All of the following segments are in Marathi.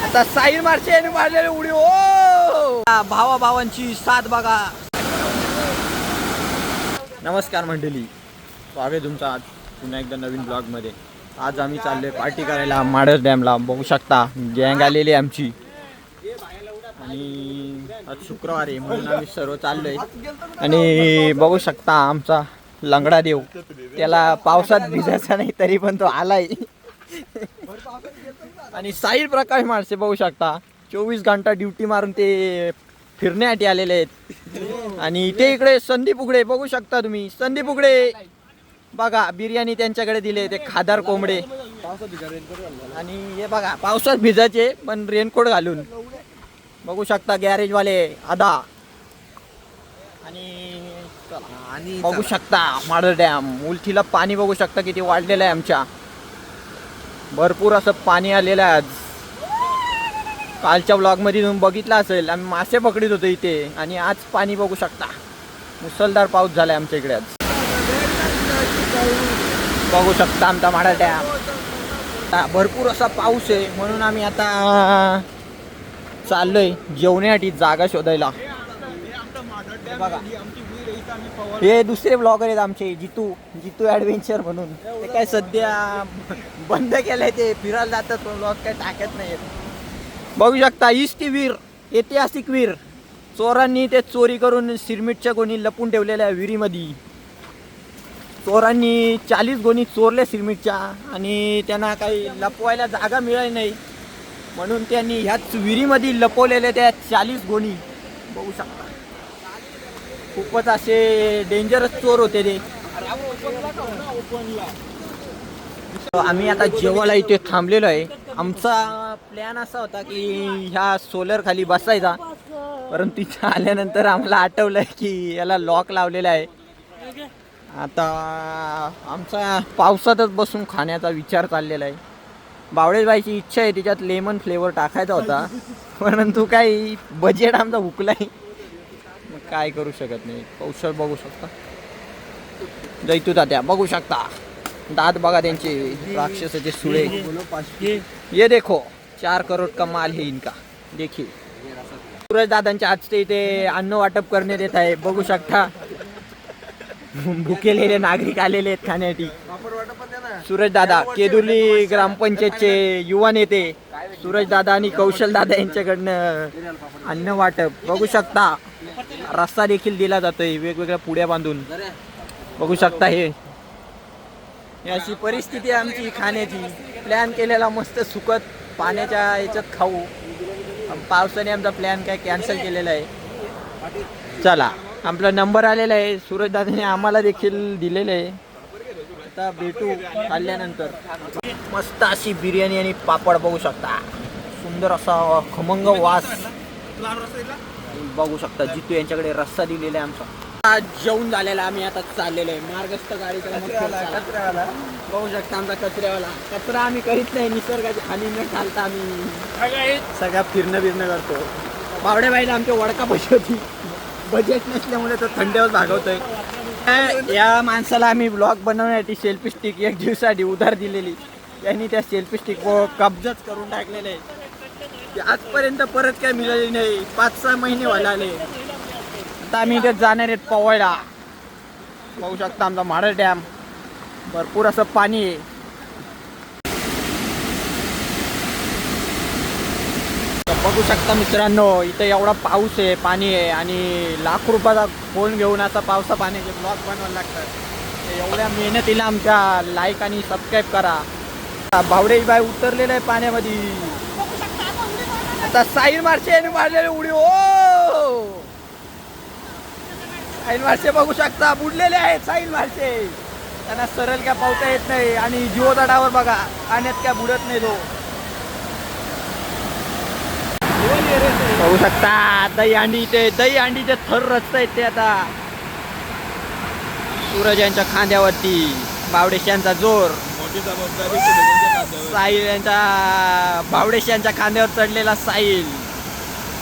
आता साहिल मार्चे यांनी मारलेली उडी ओ भावा भावांची साथ बघा. नमस्कार मंडळी, स्वागत तुमचं आज पुन्हा एकदा नवीन ब्लॉगमध्ये. आज आम्ही चाललोय पार्टी करायला माडस डॅमला. बघू शकता गँग आलेली आमची आणि आज शुक्रवार आहे म्हणून आम्ही सर्व चाललोय. आणि बघू शकता आमचा लंगडा देव, त्याला पावसात भिजायचा नाही तरी पण तो आलाय. आणि साहिल प्रकाश माणसे बघू शकता 24 घंटा ड्युटी मारून ते फिरण्यासाठी आलेले आहेत. आणि ते इकडे संदीप उघडे बघू शकता तुम्ही. संदीप उघडे बघा बिर्याणी त्यांच्याकडे दिले ते खादार कोंबडे. आणि हे बघा पावसात भिजायचे पण रेनकोट घालून. बघू शकता गॅरेजवाले आदा. आणि बघू शकता माडर डॅम उलटीला पाणी बघू शकता किती वाढलेलं आहे. आमच्या भरपूर असं पाणी आलेलं आहे. आज कालच्या ब्लॉगमध्ये तुम्ही बघितलं असेल आम्ही मासे पकडीत होतो इथे. आणि आज पाणी बघू शकता मुसळधार पाऊस झाला आहे आमच्या इकडे. आज बघू शकता आमचा माडर डॅम भरपूर असा पाऊस आहे म्हणून आम्ही आता चाललोय जेवण्यासाठी जागा शोधायला. बघा हे दुसरे ब्लॉगर आहेत आमचे जितू ॲडव्हेंचर म्हणून. ते काय सध्या बंद केलंय, ते फिरायला जातात पण ब्लॉग काय टाकत नाही. बघू शकता इष्टी वीर, ऐतिहासिक वीर. चोरांनी ते चोरी करून सिरमिटच्या गोणी लपून ठेवलेल्या विहिरीमध्ये. चोरांनी 40 गोणी चोरल्या सिरमिटच्या आणि त्यांना काही लपवायला जागा मिळाली नाही म्हणून त्यांनी ह्याच विहिरीमध्ये लपवलेल्या त्या 40 गोणी. बघू शकता खूपच असे डेंजरस चोर होते ते. आम्ही आता जेवायला इथे थांबलेलो आहे. आमचा प्लॅन असा होता की ह्या सोलर खाली बसायचा, परंतु तिथे आल्यानंतर आम्हाला आठवलं की याला लॉक लावलेला आहे. आता आमचा पावसातच बसून खाण्याचा विचार चाललेला आहे. बावळेबाईची इच्छा आहे तिच्यात लेमन फ्लेवर टाकायचा होता, परंतु काही बजेट आमचा हुकला आहे, मग काय करू शकत नाही. कौशल बघू शकता, जैतू तात्या बघू शकता. दात बघा त्यांचे राक्षसाचे सुळे. ये देखो 4 करोड का माल है इनका. देखिए सूरज दादांच्या आज ते इथे अन्न वाटप करण्यात येत आहे. बघू शकता भुकेलेले नागरिक आलेले आहेत खाण्यासाठी. सूरज दादा केदुर्ली ग्रामपंचायतचे युवा नेते सूरज दादा आणि कौशल दादा यांच्याकडनं अन्न वाटप. बघू शकता रस्ता देखील दिला जातोय वेगवेगळ्या पुड्या बांधून. बघू शकता हे अशी परिस्थिती आहे आमची खाण्याची. प्लॅन केलेला मस्त सुकत पाण्याच्या याच्यात खाऊ, पावसाने आमचा प्लॅन काय कॅन्सल केलेला आहे. चला आपला नंबर आलेला आहे, सूरज दादाने आम्हाला देखील दिलेलं आहे. आता भेटू खाल्ल्यानंतर. मस्त अशी बिर्याणी आणि पापड बघू शकता. सुंदर असा खमंग वास बघू शकता. जितू यांच्याकडे रस्सा दिलेला आहे आमचा. आज जेवून झालेला आम्ही आता चाललेलो आहे मार्गस्थ गाडीचा. बघू शकता आमचा कचऱ्यावाला. कचरा आम्ही करीत नाही, निसर्गाची खाली न घालता आम्ही सगळ्या फिरणं करतो. बावडेबाईला आमच्या वडका पैसे होती, बजेट नसल्यामुळे तो थंडीवर भागवतोय. या माणसाला आम्ही ब्लॉग बनवण्यासाठी सेल्फी स्टिक 1 दिवसासाठी उधार दिलेली. यांनी त्या सेल्फी स्टिक कब्जाच करून टाकलेले आहे. आजपर्यंत परत काय मिळाली नाही. 5-6 महिने व्हायला आले. आता आम्ही इथे जाणार आहेत पोवायला. बघू शकता आमचा माडर डॅम भरपूर असं पाणी आहे. बघू शकता मित्रांनो इथे एवढा पाऊस आहे, पाणी आहे आणि लाख रुपयाचा फोन घेऊन आता पावसा पाण्याचे ब्लॉग बनवायला लागतात. एवढ्या मेहनतीला आमच्या लाईक आणि सबस्क्राईब करा. बावडेबाई उतरलेलं आहे पाण्यामध्ये. आता साहिल मार्चे यांनी मारलेली उडी ओ साहिल मार्चे बघू शकता बुडलेले आहेत. साहिल मार्चे त्यांना सरळ काय पावता येत नाही आणि जीव तडावर बघा पाण्यात काय बुडत नाही तो. बघू शकता दही अंडीचे थर रचत आहेत ते. आता सूरज यांच्या खांद्यावरती बावडेश यांचा जोर. साहिल यांच्या बावडेश यांच्या खांद्यावर चढलेला साहिल.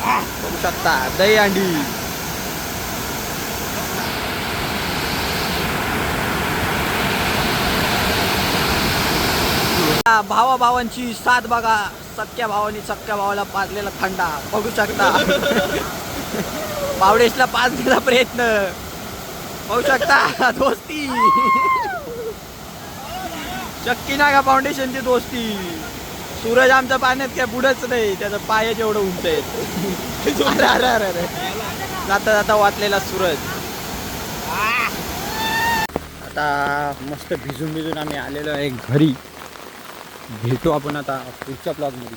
बघू शकता दही अंडी. भावाभावांची साथ बघा. सख्या भावानी सख्या भावाला पाजलेला खंडा बघू शकता. बावडेशला पाजण्याचा प्रयत्न बघू शकता. दोस्ती शक्की नागा फाउंडेशनची दोस्ती. सूरज आमच्या पाण्यात काय बुडच नाही, त्याचं पाय जेवढं उंच आहेत. अरे अरे अरे जाता जाता वाचलेला सूरज. आता मस्त भिजून आम्ही आलेलो आहे घरी. भेटू आपण आता पुढच्या ब्लॉगमध्ये.